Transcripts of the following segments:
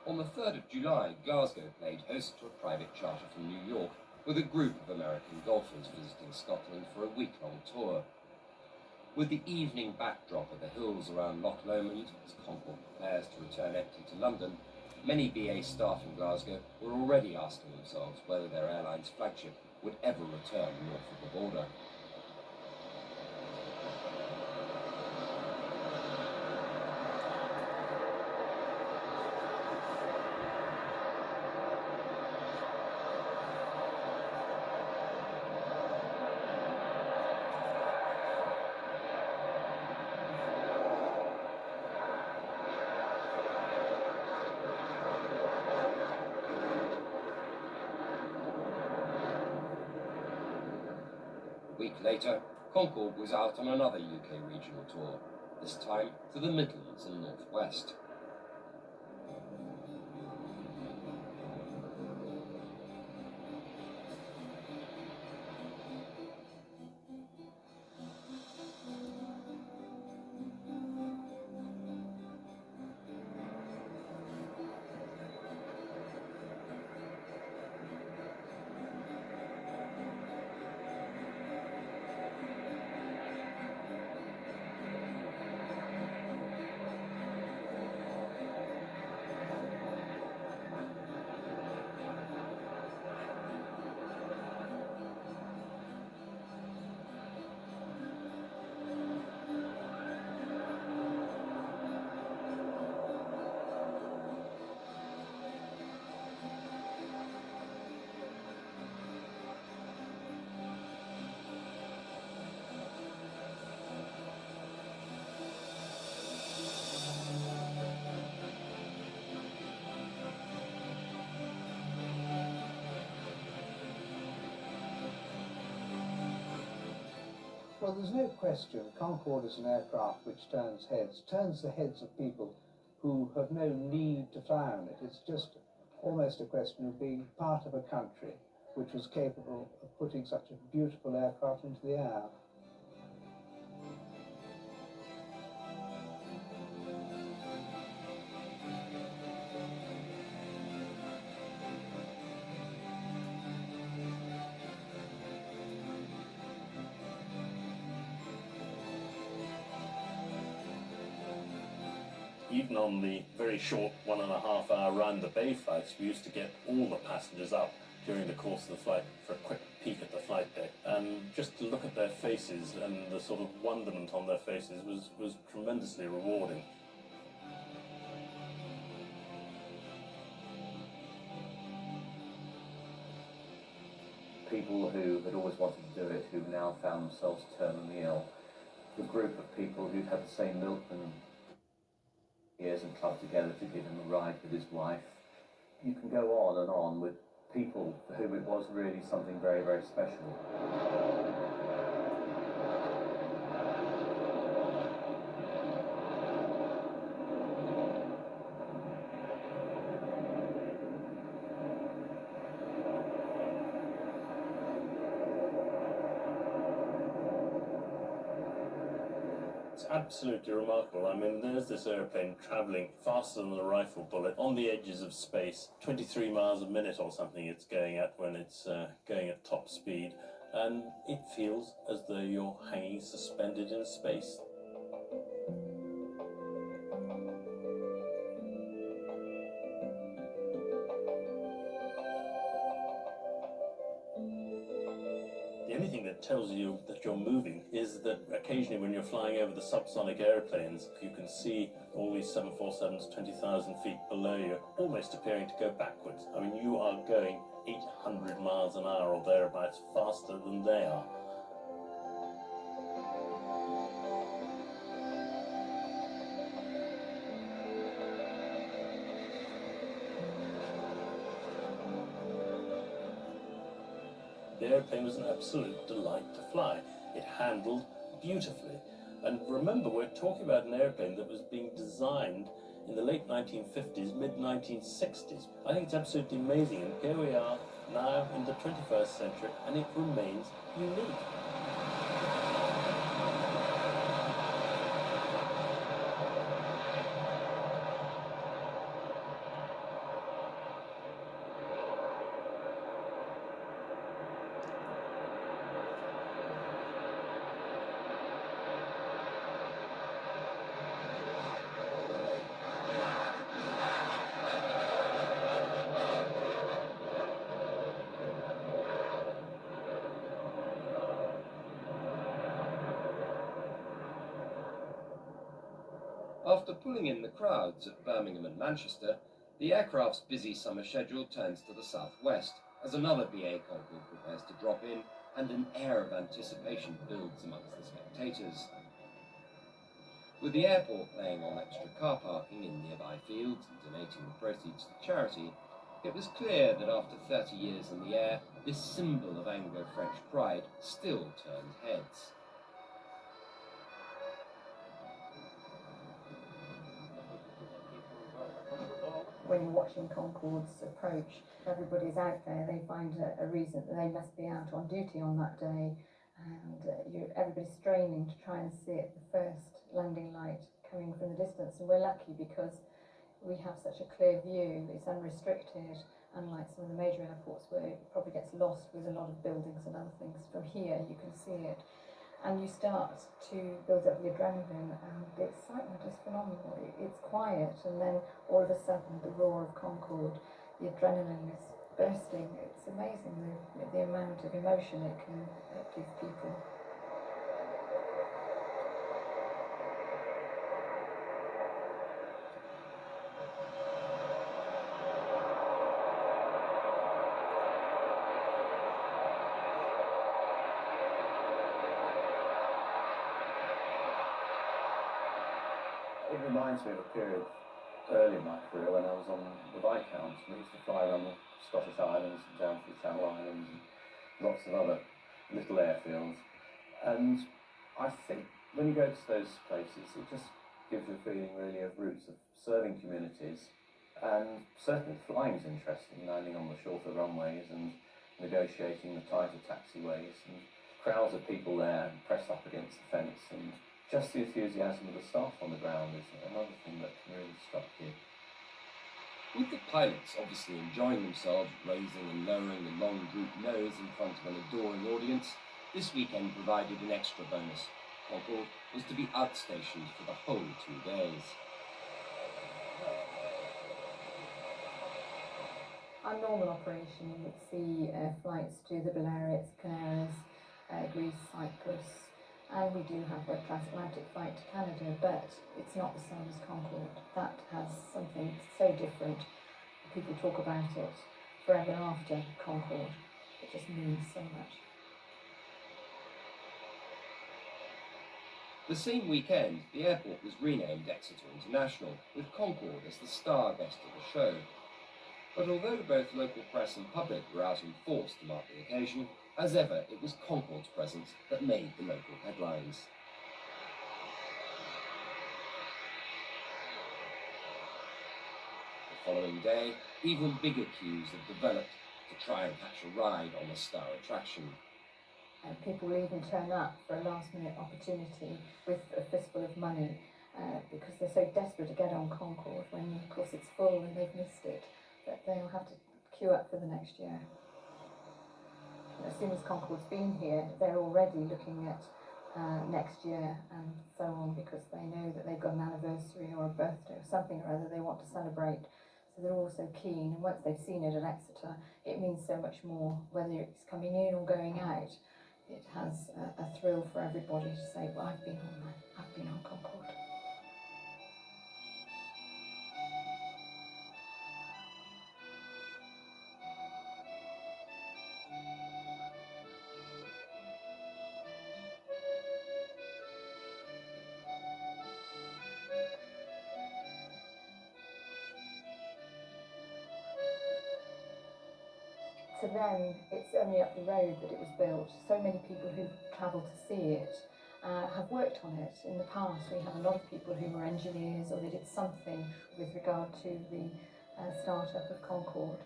On the 3rd of July, Glasgow played host to a private charter from New York with a group of American golfers visiting Scotland for a week-long tour. With the evening backdrop of the hills around Loch Lomond as Concorde prepares to return empty to London, many BA staff in Glasgow were already asking themselves whether their airline's flagship would ever return north of the border. A week later, Concorde was out on another UK regional tour, this time to the Midlands and North West. Well, there's no question Concorde is an aircraft which turns the heads of people who have no need to fly on it. It's just almost a question of being part of a country which was capable of putting such a beautiful aircraft into the air. Even on the very short 1.5 hour round the bay flights, we used to get all the passengers up during the course of the flight for a quick peek at the flight deck. And just to look at their faces and the sort of wonderment on their faces was tremendously rewarding. People who had always wanted to do it, who now found themselves terminally ill. The group of people who'd had the same milkman years and clubbed together to give him a ride with his wife. You can go on with people for whom it was really something very, very special. It's absolutely remarkable. I mean, there's this airplane travelling faster than a rifle bullet on the edges of space, 23 miles a minute or something it's going at when it's going at top speed, and it feels as though you're hanging suspended in space. The only thing that tells you that you're moving is that occasionally when you're flying over the subsonic airplanes, you can see all these 747s 20,000 feet below you, almost appearing to go backwards. I mean, you are going 800 miles an hour or thereabouts faster than they are. The airplane was an absolute delight to fly. It handled beautifully. And remember, we're talking about an airplane that was being designed in the late 1950s, mid-1960s. I think it's absolutely amazing. And here we are now in the 21st century, and it remains unique. After pulling in the crowds at Birmingham and Manchester, the aircraft's busy summer schedule turns to the southwest as another BA Concorde prepares to drop in and an air of anticipation builds amongst the spectators. With the airport laying on extra car parking in nearby fields and donating the proceeds to charity, it was clear that after 30 years in the air, this symbol of Anglo-French pride still turned heads. When you're watching Concorde's approach, everybody's out there, they find a reason that they must be out on duty on that day, and everybody's straining to try and see it, the first landing light coming from the distance. And we're lucky because we have such a clear view, it's unrestricted, unlike some of the major airports where it probably gets lost with a lot of buildings and other things. From here you can see it, and you start to build up the adrenaline, and the excitement is phenomenal. It's quiet, and then all of a sudden the roar of Concorde, the adrenaline is bursting. It's amazing the amount of emotion it can give people. It reminds me of a period early in my career when I was on the Viscounts. We used to fly on the Scottish Islands and down to the Channel Islands and lots of other little airfields. And I think when you go to those places, it just gives you a feeling really of roots of serving communities. And certainly flying is interesting, landing on the shorter runways and negotiating the tighter taxiways, and crowds of people there pressed up against the fence, and just the enthusiasm of the staff on the ground is another thing that really struck you. With the pilots obviously enjoying themselves, raising and lowering the long drooped nose in front of an adoring audience, this weekend provided an extra bonus. Concorde was to be outstationed for the whole 2 days. Our normal operation, you would see flights to the Balearics, Canaries, Greece, Cyprus, and we do have a transatlantic flight to Canada, but it's not the same as Concorde. That has something so different. People talk about it forever after Concorde. It just means so much. The same weekend, the airport was renamed Exeter International, with Concorde as the star guest of the show. But although both local press and public were out in force to mark the occasion, as ever, it was Concorde's presence that made the local headlines. The following day, even bigger queues have developed to try and catch a ride on the star attraction. People will even turn up for a last-minute opportunity with a fistful of money because they're so desperate to get on Concorde when, of course, it's full and they've missed it, that they'll have to queue up for the next year. As soon as Concorde's been here, they're already looking at next year and so on, because they know that they've got an anniversary or a birthday or something or other they want to celebrate. So they're all so keen, and once they've seen it at Exeter, it means so much more. Whether it's coming in or going out, it has a thrill for everybody to say, well, I've been on there, I've been on Concorde. To them, it's only up the road that it was built. So many people who travel to see it have worked on it in the past. We have a lot of people who were engineers, or they did something with regard to the start-up of Concorde,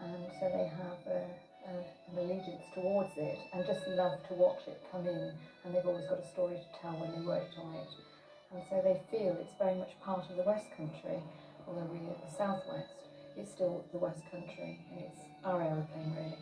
and so they have an allegiance towards it and just love to watch it come in, and they've always got a story to tell when they worked on it, and so they feel it's very much part of the West Country. Although we're at the southwest, it's still the West Country, and it's our aeroplane really.